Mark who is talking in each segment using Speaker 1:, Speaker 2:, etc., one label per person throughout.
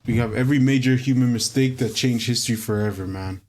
Speaker 1: We have every major human mistake that changed history forever, man.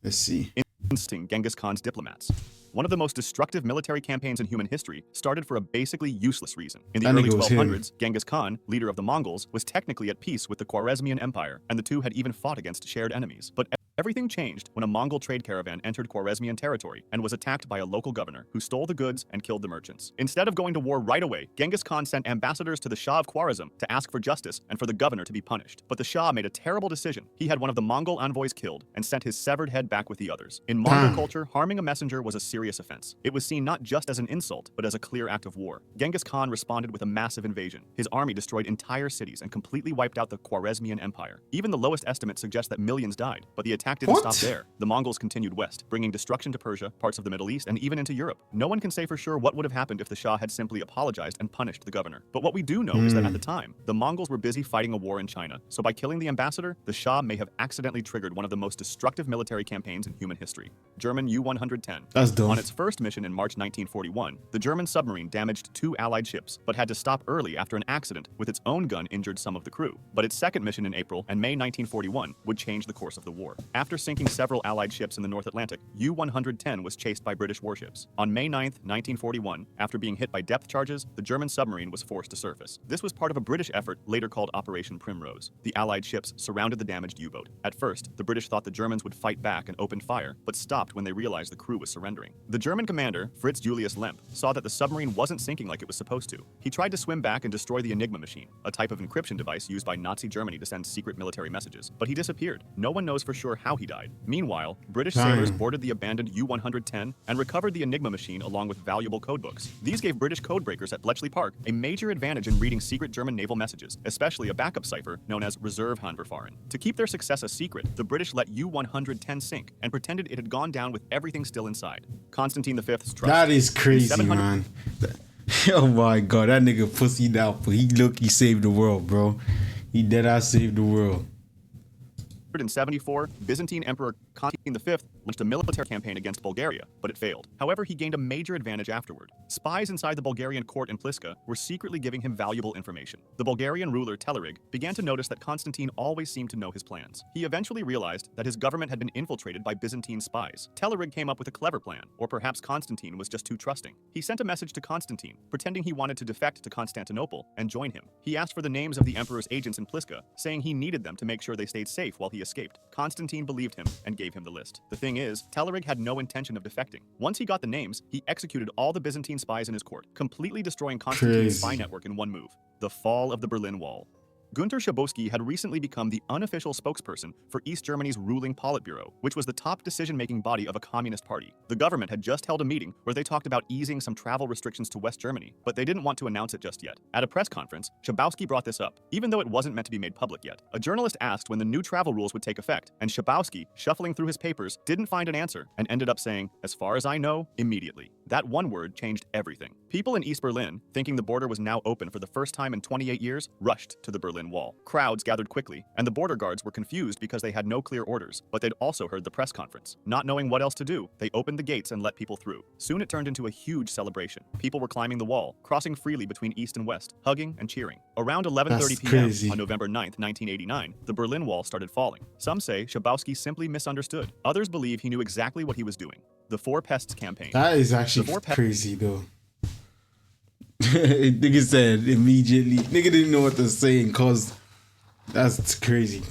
Speaker 1: Let's see.
Speaker 2: Insting Genghis Khan's diplomats. One of the most destructive military campaigns in human history started for a basically useless reason. In the
Speaker 1: That
Speaker 2: early
Speaker 1: nigga was him.
Speaker 2: 1200s, Genghis Khan, leader of the Mongols, was technically at peace with the Khwarezmian Empire, and the two had even fought against shared enemies. But everything changed when a Mongol trade caravan entered Khwarezmian territory and was attacked by a local governor who stole the goods and killed the merchants. Instead of going to war right away, Genghis Khan sent ambassadors to the Shah of Khwarezm to ask for justice and for the governor to be punished. But the Shah made a terrible decision. He had one of the Mongol envoys killed and sent his severed head back with the others. In Mongol culture, harming a messenger was a serious offense. It was seen not just as an insult, but as a clear act of war. Genghis Khan responded with a massive invasion. His army destroyed entire cities and completely wiped out the Khwarezmian Empire. Even the lowest estimates suggest that millions died, but the attack didn't stop there. The Mongols continued west, bringing destruction to Persia, parts of the Middle East, and even into Europe. No one can say for sure what would have happened if the Shah had simply apologized and punished the governor. But what we do know is that at the time, the Mongols were busy fighting a war in China, so by killing the ambassador, the Shah may have accidentally triggered one of the most destructive military campaigns in human history. German U-110.
Speaker 1: That's dumb.
Speaker 2: On its first mission in March 1941, the German submarine damaged 2 Allied ships, but had to stop early after an accident with its own gun injured some of the crew. But its second mission in April and May 1941 would change the course of the war. After sinking several Allied ships in the North Atlantic, U-110 was chased by British warships. On May 9, 1941, after being hit by depth charges, the German submarine was forced to surface. This was part of a British effort later called Operation Primrose. The Allied ships surrounded the damaged U-boat. At first, the British thought the Germans would fight back and open fire, but stopped when they realized the crew was surrendering. The German commander, Fritz Julius Lemp, saw that the submarine wasn't sinking like it was supposed to. He tried to swim back and destroy the Enigma machine, a type of encryption device used by Nazi Germany to send secret military messages, but he disappeared. No one knows for sure how he died. Meanwhile, British sailors boarded the abandoned U-110 and recovered the Enigma machine along with valuable codebooks. These gave British codebreakers at Bletchley Park a major advantage in reading secret German naval messages, especially a backup cipher known as Reservehandverfahren. To keep their success a secret, the British let U-110 sink and pretended it had gone down with everything still inside. Constantine V's trust.
Speaker 1: That is crazy, man. Oh my god, that nigga pussied out, but he saved the world, bro. He deadass saved the world.
Speaker 2: In 74, Byzantine Emperor Constantine V launched a military campaign against Bulgaria, but it failed. However, he gained a major advantage afterward. Spies inside the Bulgarian court in Pliska were secretly giving him valuable information. The Bulgarian ruler Telerig began to notice that Constantine always seemed to know his plans. He eventually realized that his government had been infiltrated by Byzantine spies. Telerig came up with a clever plan, or perhaps Constantine was just too trusting. He sent a message to Constantine, pretending he wanted to defect to Constantinople and join him. He asked for the names of the emperor's agents in Pliska, saying he needed them to make sure they stayed safe while he escaped. Constantine believed him and gave him the list. The thing is, Telerig had no intention of defecting. Once he got the names, he executed all the Byzantine spies in his court, completely destroying Constantine's spy network in one move. The fall of the Berlin Wall. Günter Schabowski had recently become the unofficial spokesperson for East Germany's ruling Politburo, which was the top decision-making body of a communist party. The government had just held a meeting where they talked about easing some travel restrictions to West Germany, but they didn't want to announce it just yet. At a press conference, Schabowski brought this up, even though it wasn't meant to be made public yet. A journalist asked when the new travel rules would take effect, and Schabowski, shuffling through his papers, didn't find an answer and ended up saying, "As far as I know, immediately." That one word changed everything. People in East Berlin, thinking the border was now open for the first time in 28 years, rushed to the Berlin Wall. Crowds gathered quickly, and the border guards were confused because they had no clear orders, but they'd also heard the press conference. Not knowing what else to do, they opened the gates and let people through. Soon it turned into a huge celebration. People were climbing the wall, crossing freely between east and west, hugging and cheering. Around 11:30 p.m. on November 9, 1989, the Berlin Wall started falling. Some say Schabowski simply misunderstood. Others believe he knew exactly what he was doing. The Four Pests campaign.
Speaker 1: That is actually crazy, though. Nigga said immediately. Nigga didn't know what to say and caused. That's crazy.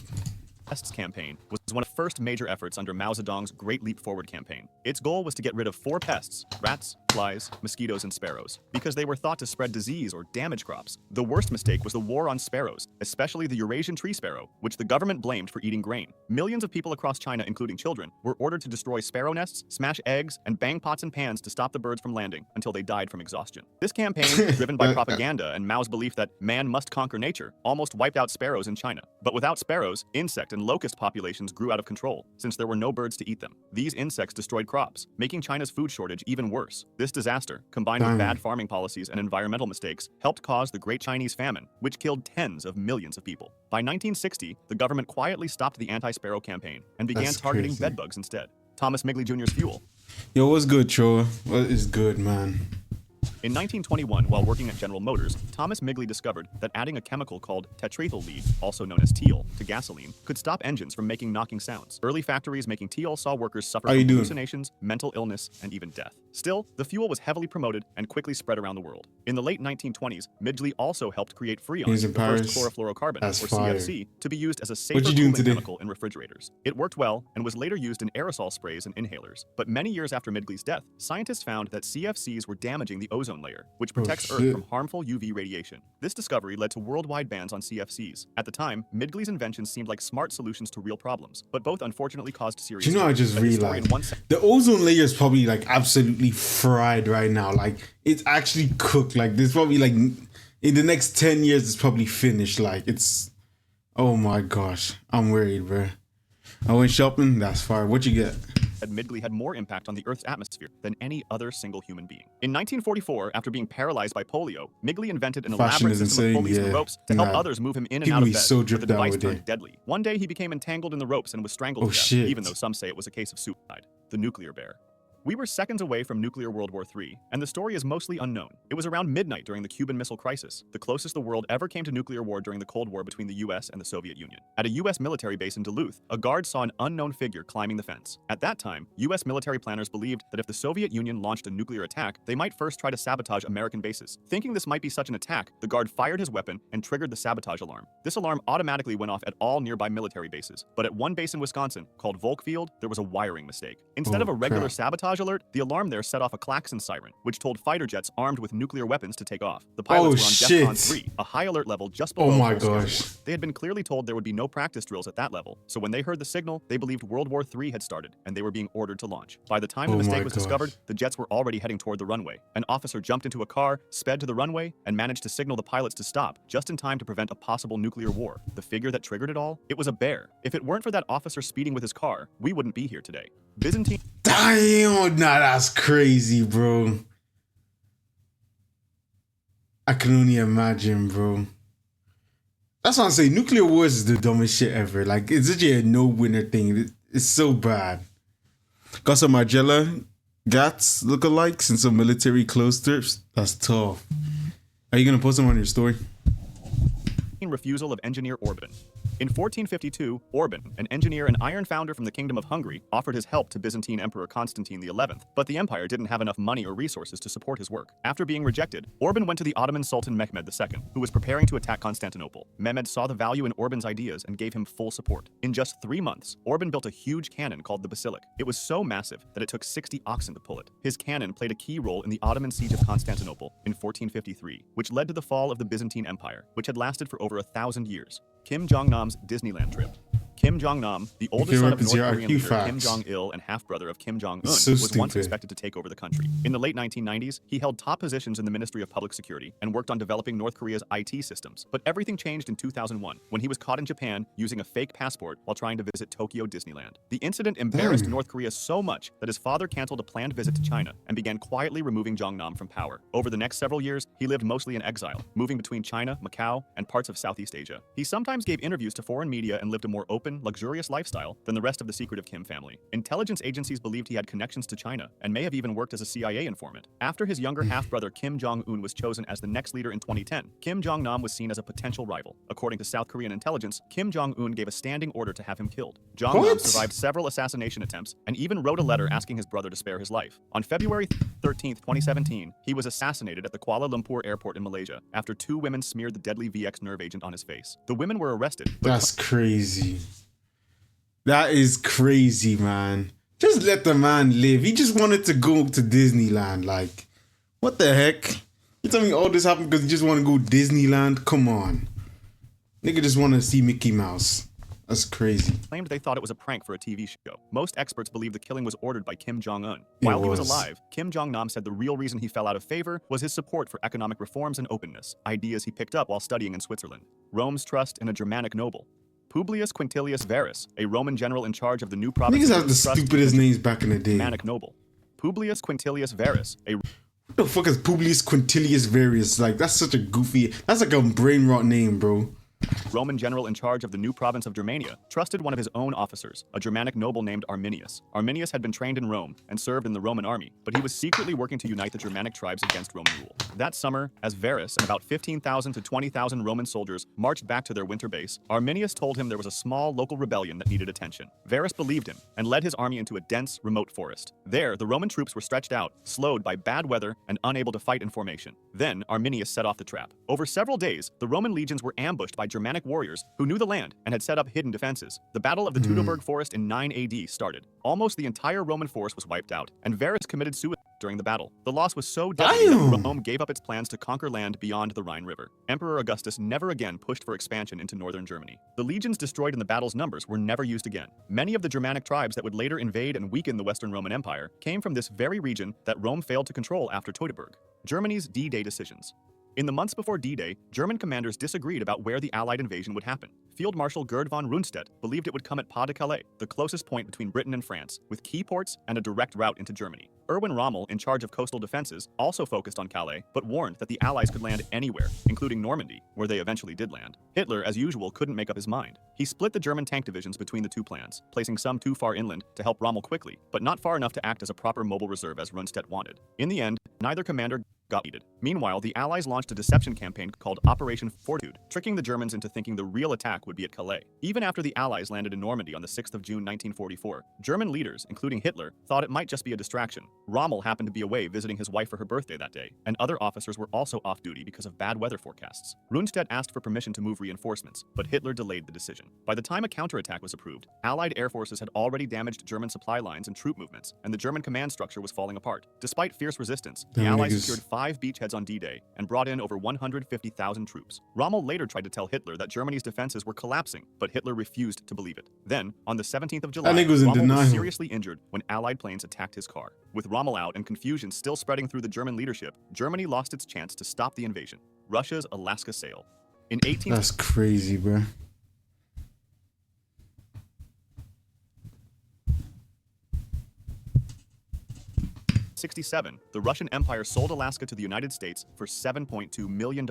Speaker 2: Pests campaign was one of the first major efforts under Mao Zedong's Great Leap Forward campaign. Its goal was to get rid of 4 pests: rats, flies, mosquitoes, and sparrows, because they were thought to spread disease or damage crops. The worst mistake was the war on sparrows, especially the Eurasian tree sparrow, which the government blamed for eating grain. Millions of people across China, including children, were ordered to destroy sparrow nests, smash eggs, and bang pots and pans to stop the birds from landing until they died from exhaustion. This campaign, driven by propaganda and Mao's belief that man must conquer nature, almost wiped out sparrows in China. But without sparrows, insect and locust populations grew out of control, since there were no birds to eat them. These insects destroyed crops, making China's food shortage even worse. This disaster, combined with bad farming policies and environmental mistakes, helped cause the Great Chinese Famine, which killed tens of millions of people. By 1960, the government quietly stopped the anti-sparrow campaign and began targeting bedbugs instead. Thomas Migley Jr.'s fuel.
Speaker 1: Yo, what's good, Tro? What is good, man?
Speaker 2: In 1921, while working at General Motors, Thomas Migley discovered that adding a chemical called tetraethyl lead, also known as teal, to gasoline could stop engines from making knocking sounds. Early factories making teal saw workers suffer from hallucinations, mental illness, and even death. Still, the fuel was heavily promoted and quickly spread around the world. In the late 1920s, Migley also helped create Freon, the first chlorofluorocarbon, or CFC, to be used as a safer cooling chemical in refrigerators. It worked well and was later used in aerosol sprays and inhalers. But many years after Migley's death, scientists found that CFCs were damaging the ozone layer, which protects Earth from harmful UV radiation. This discovery led to worldwide bans on CFCs. At the time, Migley's inventions seemed like smart solutions to real problems, but both unfortunately caused serious
Speaker 1: damage. You know, I just realized the ozone layer is probably like absolutely fried right now. Like, it's actually cooked. Like, there's probably like in the next 10 years, it's probably finished. Like, it's, oh my gosh, I'm worried, bro. I went shopping. That's fire. What you get?
Speaker 2: Migley had more impact on the Earth's atmosphere than any other single human being. In 1944, after being paralyzed by polio, Migley invented an elaborate system of pulleys and ropes to help others move him in and out of bed, but the device turned deadly. One day, he became entangled in the ropes and was strangled to death, even though some say it was a case of suicide. The nuclear bear. We were seconds away from nuclear World War III, and the story is mostly unknown. It was around midnight during the Cuban Missile Crisis, the closest the world ever came to nuclear war during the Cold War between the US and the Soviet Union. At a US military base in Duluth, a guard saw an unknown figure climbing the fence. At that time, US military planners believed that if the Soviet Union launched a nuclear attack, they might first try to sabotage American bases. Thinking this might be such an attack, the guard fired his weapon and triggered the sabotage alarm. This alarm automatically went off at all nearby military bases, but at one base in Wisconsin, called Volk Field, there was a wiring mistake. Instead of a regular sabotage alert, the alarm there set off a klaxon siren, which told fighter jets armed with nuclear weapons to take off. The pilots were on DEFCON 3, a high alert level just below.
Speaker 1: Oh my gosh.
Speaker 2: They had been clearly told there would be no practice drills at that level, so when they heard the signal, they believed World War III had started, and they were being ordered to launch. By the time the mistake was discovered, the jets were already heading toward the runway. An officer jumped into a car, sped to the runway, and managed to signal the pilots to stop, just in time to prevent a possible nuclear war. The figure that triggered it all? It was a bear. If it weren't for that officer speeding with his car, we wouldn't be here today. Byzantine.
Speaker 1: Damn, nah, that's crazy, bro. I can only imagine, bro. That's what I'm saying. Nuclear wars is the dumbest shit ever. Like, it's such a no-winner thing. It's so bad. Got some Margiela Gats lookalikes and some military clothes strips. That's tough. Are you gonna post them on your story?
Speaker 2: Refusal of engineer Orban. In 1452, Orban, an engineer and iron founder from the Kingdom of Hungary, offered his help to Byzantine Emperor Constantine XI, but the empire didn't have enough money or resources to support his work. After being rejected, Orban went to the Ottoman Sultan Mehmed II, who was preparing to attack Constantinople. Mehmed saw the value in Orban's ideas and gave him full support. In just 3 months, Orban built a huge cannon called the Basilic. It was so massive that it took 60 oxen to pull it. His cannon played a key role in the Ottoman siege of Constantinople in 1453, which led to the fall of the Byzantine Empire, which had lasted for over 1,000 years. Kim Jong-nam's Disneyland trip. Kim Jong-nam, the oldest son of North Korean leader Kim Jong-il and half-brother of Kim Jong-un, was once expected to take over the country. In the late 1990s, he held top positions in the Ministry of Public Security and worked on developing North Korea's IT systems. But everything changed in 2001 when he was caught in Japan using a fake passport while trying to visit Tokyo Disneyland. The incident embarrassed North Korea so much that his father canceled a planned visit to China and began quietly removing Jong-nam from power. Over the next several years, he lived mostly in exile, moving between China, Macau, and parts of Southeast Asia. He sometimes gave interviews to foreign media and lived a more open, luxurious lifestyle than the rest of the secretive Kim family. Intelligence agencies believed he had connections to China and may have even worked as a CIA informant. After his younger half-brother Kim Jong-un was chosen as the next leader in 2010, Kim Jong-nam was seen as a potential rival. According to South Korean intelligence, Kim Jong-un gave a standing order to have him killed. Jong-nam survived several assassination attempts and even wrote a letter asking his brother to spare his life. On February 13, 2017, he was assassinated at the Kuala Lumpur airport in Malaysia after 2 women smeared the deadly VX nerve agent on his face. The women were arrested.
Speaker 1: That's crazy. That is crazy, man. Just let the man live. He just wanted to go to Disneyland. Like, what the heck? You tell me all this happened because you just want to go Disneyland? Come on. Nigga just want to see Mickey Mouse. That's crazy.
Speaker 2: Claimed they thought it was a prank for a TV show. Most experts believe the killing was ordered by Kim Jong-un. While he was alive, Kim Jong-nam said the real reason he fell out of favor was his support for economic reforms and openness, ideas he picked up while studying in Switzerland. Rome's trust in a Germanic noble. Publius Quintilius Varus, a Roman general in charge of the new province.
Speaker 1: Niggas have the stupidest names back in the day.
Speaker 2: Germanic noble. Publius Quintilius Varus, a...
Speaker 1: What the fuck is Publius Quintilius Varus? Like, that's such a goofy... That's like a brain rot name, bro.
Speaker 2: Roman general in charge of the new province of Germania trusted one of his own officers, a Germanic noble named Arminius. Arminius had been trained in Rome and served in the Roman army, but he was secretly working to unite the Germanic tribes against Roman rule. That summer, as Varus and about 15,000 to 20,000 Roman soldiers marched back to their winter base, Arminius told him there was a small local rebellion that needed attention. Varus believed him and led his army into a dense, remote forest. There, the Roman troops were stretched out, slowed by bad weather and unable to fight in formation. Then, Arminius set off the trap. Over several days, the Roman legions were ambushed by Germanic warriors who knew the land and had set up hidden defenses. The Battle of the Teutoburg Forest in 9 AD started. Almost the entire Roman force was wiped out, and Varus committed suicide during the battle. The loss was so deadly that Rome gave up its plans to conquer land beyond the Rhine River. Emperor Augustus never again pushed for expansion into northern Germany. The legions destroyed in the battle's numbers were never used again. Many of the Germanic tribes that would later invade and weaken the Western Roman Empire came from this very region that Rome failed to control after Teutoburg. Germany's D-Day decisions. In the months before D-Day, German commanders disagreed about where the Allied invasion would happen. Field Marshal Gerd von Rundstedt believed it would come at Pas de Calais, the closest point between Britain and France, with key ports and a direct route into Germany. Erwin Rommel, in charge of coastal defenses, also focused on Calais, but warned that the Allies could land anywhere, including Normandy, where they eventually did land. Hitler, as usual, couldn't make up his mind. He split the German tank divisions between the two plans, placing some too far inland to help Rommel quickly, but not far enough to act as a proper mobile reserve as Rundstedt wanted. In the end, neither commander got needed. Meanwhile, the Allies launched a deception campaign called Operation Fortitude, tricking the Germans into thinking the real attack would be at Calais. Even after the Allies landed in Normandy on the 6th of June 1944, German leaders, including Hitler, thought it might just be a distraction. Rommel happened to be away visiting his wife for her birthday that day, and other officers were also off duty because of bad weather forecasts. Rundstedt asked for permission to move reinforcements, but Hitler delayed the decision. By the time a counterattack was approved, Allied air forces had already damaged German supply lines and troop movements, and the German command structure was falling apart. Despite fierce resistance, the Allies secured 5 beachheads on D-Day and brought in over 150,000 troops. Rommel later tried to tell Hitler that Germany's defenses were collapsing, but Hitler refused to believe it. Then, on the 17th of July, Rommel was seriously injured when Allied planes attacked his car. With Rommel out and confusion still spreading through the German leadership, Germany lost its chance to stop the invasion. Russia's Alaska Sail. In 18...
Speaker 1: That's crazy, bro.
Speaker 2: 1967, the Russian Empire sold Alaska to the United States for $7.2 million,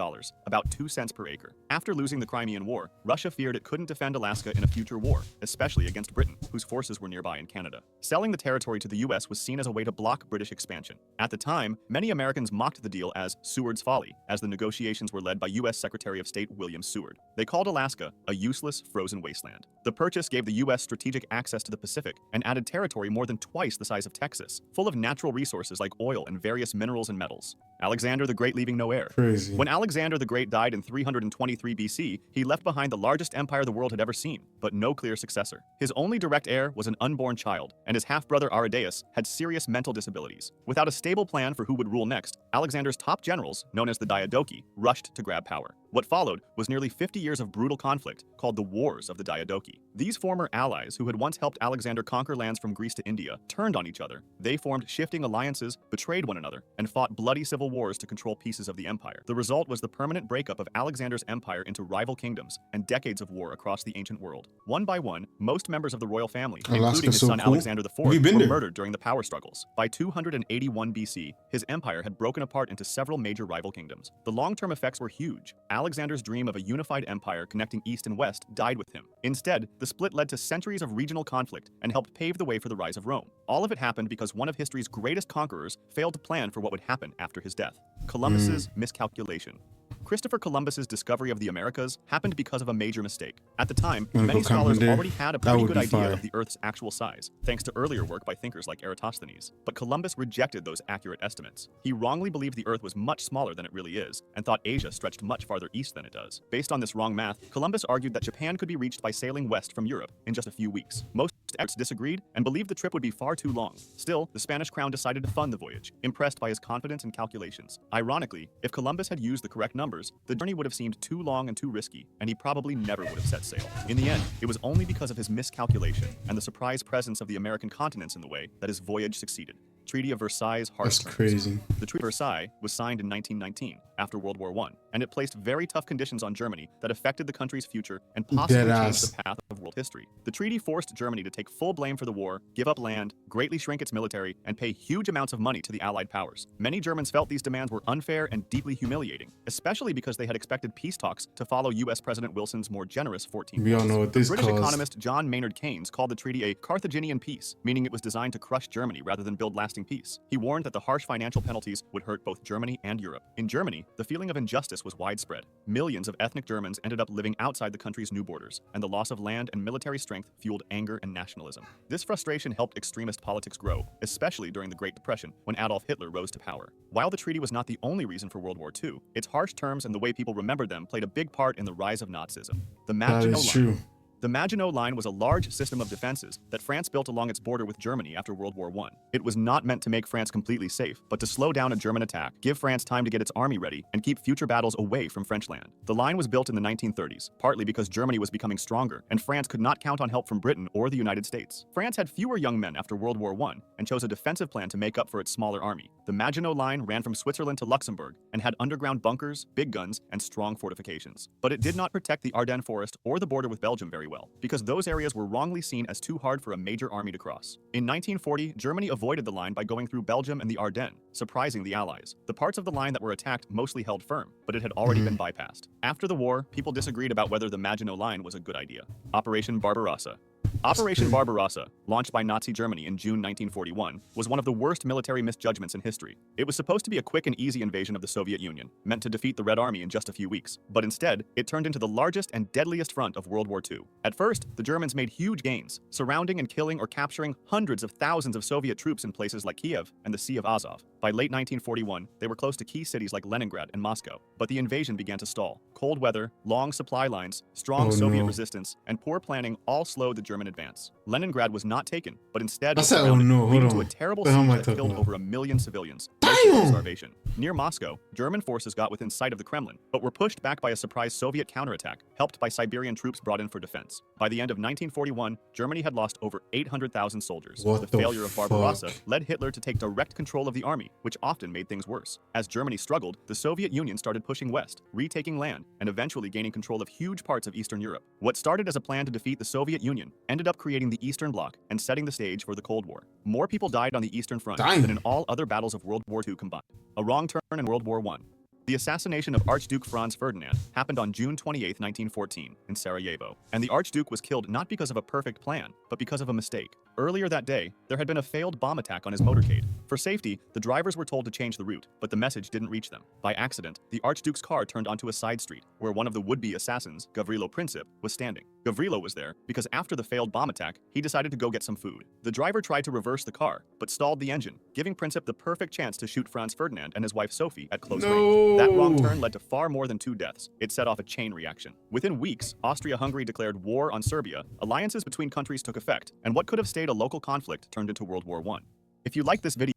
Speaker 2: about 2 cents per acre. After losing the Crimean War, Russia feared it couldn't defend Alaska in a future war, especially against Britain, whose forces were nearby in Canada. Selling the territory to the US was seen as a way to block British expansion. At the time, many Americans mocked the deal as Seward's Folly, as the negotiations were led by US Secretary of State William Seward. They called Alaska a useless, frozen wasteland. The purchase gave the US strategic access to the Pacific and added territory more than twice the size of Texas, full of natural resources like oil and various minerals and metals. Alexander the Great leaving no heir.
Speaker 1: Crazy.
Speaker 2: When Alexander the Great died in 323 BC, he left behind the largest empire the world had ever seen, but no clear successor. His only direct heir was an unborn child, and his half-brother Aridaeus had serious mental disabilities. Without a stable plan for who would rule next, Alexander's top generals, known as the Diadochi, rushed to grab power. What followed was nearly 50 years of brutal conflict, called the Wars of the Diadochi. These former allies, who had once helped Alexander conquer lands from Greece to India, turned on each other. They formed shifting alliances, betrayed one another, and fought bloody civil wars to control pieces of the empire. The result was the permanent breakup of Alexander's empire into rival kingdoms and decades of war across the ancient world. One by one, most members of the royal family, including his son Alexander IV, were murdered during the power struggles. By 281 BC, his empire had broken apart into several major rival kingdoms. The long-term effects were huge. Alexander's dream of a unified empire connecting East and West died with him. Instead, the split led to centuries of regional conflict and helped pave the way for the rise of Rome. All of it happened because one of history's greatest conquerors failed to plan for what would happen after his death. Columbus's miscalculation. Christopher Columbus's discovery of the Americas happened because of a major mistake. At the time, many scholars already had a pretty good idea of the Earth's actual size, thanks to earlier work by thinkers like Eratosthenes. But Columbus rejected those accurate estimates. He wrongly believed the Earth was much smaller than it really is, and thought Asia stretched much farther east than it does. Based on this wrong math, Columbus argued that Japan could be reached by sailing west from Europe in just a few weeks. Most experts disagreed and believed the trip would be far too long. Still, the Spanish crown decided to fund the voyage, impressed by his confidence and calculations. Ironically, if Columbus had used the correct numbers, the journey would have seemed too long and too risky, and he probably never would have set sail. In the end, it was only because of his miscalculation and the surprise presence of the American continents in the way that his voyage succeeded. Treaty of Versailles
Speaker 1: That's crazy.
Speaker 2: The Treaty of Versailles was signed in 1919, after World War I, and it placed very tough conditions on Germany that affected the country's future and possibly changed the path of World world history. The treaty forced Germany to take full blame for the war, give up land, greatly shrink its military, and pay huge amounts of money to the Allied powers. Many Germans felt these demands were unfair and deeply humiliating, especially because they had expected peace talks to follow U.S. President Wilson's more generous 14
Speaker 1: We all know what this
Speaker 2: British
Speaker 1: caused.
Speaker 2: economist John Maynard Keynes called the treaty a Carthaginian peace, meaning it was designed to crush Germany rather than build lasting peace. He warned that the harsh financial penalties would hurt both Germany and Europe. In Germany, the feeling of injustice was widespread. Millions of ethnic Germans ended up living outside the country's new borders, and the loss of land and military strength fueled anger and nationalism. This frustration helped extremist politics grow, especially during the Great Depression, when Adolf Hitler rose to power. While the treaty was not the only reason for World War II, its harsh terms and the way people remembered them played a big part in the rise of Nazism. The Maginot Line.
Speaker 1: True.
Speaker 2: The Maginot Line was a large system of defenses that France built along its border with Germany after World War I. It was not meant to make France completely safe, but to slow down a German attack, give France time to get its army ready, and keep future battles away from French land. The line was built in the 1930s, partly because Germany was becoming stronger, and France could not count on help from Britain or the United States. France had fewer young men after World War I, and chose a defensive plan to make up for its smaller army. The Maginot Line ran from Switzerland to Luxembourg, and had underground bunkers, big guns, and strong fortifications. But it did not protect the Ardennes forest or the border with Belgium very well, because those areas were wrongly seen as too hard for a major army to cross. In 1940, Germany avoided the line by going through Belgium and the Ardennes, surprising the Allies. The parts of the line that were attacked mostly held firm, but it had already been bypassed. After the war, people disagreed about whether the Maginot Line was a good idea. Operation Barbarossa. Operation Barbarossa, launched by Nazi Germany in June 1941, was one of the worst military misjudgments in history. It was supposed to be a quick and easy invasion of the Soviet Union, meant to defeat the Red Army in just a few weeks, but instead, it turned into the largest and deadliest front of World War II. At first, the Germans made huge gains, surrounding and killing or capturing hundreds of thousands of Soviet troops in places like Kiev and the Sea of Azov. By late 1941, they were close to key cities like Leningrad and Moscow, but the invasion began to stall. Cold weather, long supply lines, strong Soviet resistance, and poor planning all slowed the German advance. Leningrad was not taken, but instead was surrounded, leading to a terrible siege that killed over 1 million civilians, mostly from starvation. Near Moscow, German forces got within sight of the Kremlin, but were pushed back by a surprise Soviet counterattack, helped by Siberian troops brought in for defense. By the end of 1941, Germany had lost over 800,000 soldiers. The failure of Barbarossa led Hitler to take direct control of the army, which often made things worse. As Germany struggled, the Soviet Union started pushing west, retaking land, and eventually gaining control of huge parts of Eastern Europe. What started as a plan to defeat the Soviet Union ended up creating the Eastern Bloc and setting the stage for the Cold War. More people died on the Eastern Front than in all other battles of World War II combined. A wrong turn in World War I. The assassination of Archduke Franz Ferdinand happened on June 28, 1914, in Sarajevo, and the Archduke was killed not because of a perfect plan, but because of a mistake. Earlier that day, there had been a failed bomb attack on his motorcade. For safety, the drivers were told to change the route, but the message didn't reach them. By accident, the Archduke's car turned onto a side street, where one of the would-be assassins, Gavrilo Princip, was standing. Gavrilo was there because after the failed bomb attack, he decided to go get some food. The driver tried to reverse the car, but stalled the engine, giving Princip the perfect chance to shoot Franz Ferdinand and his wife Sophie at close range. That wrong turn led to far more than 2 deaths. It set off a chain reaction. Within weeks, Austria-Hungary declared war on Serbia, alliances between countries took effect, and what could have stayed a local conflict turned into World War I. If you like this video...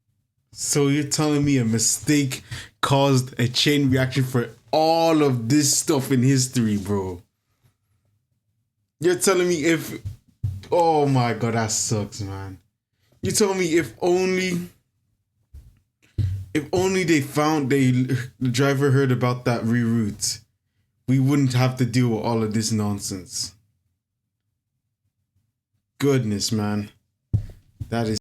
Speaker 1: So you're telling me a mistake caused a chain reaction for all of this stuff in history, bro? You're telling me if... Oh my god, that sucks, man. You told me if only the driver heard about that reroute, we wouldn't have to deal with all of this nonsense. Goodness, man. That is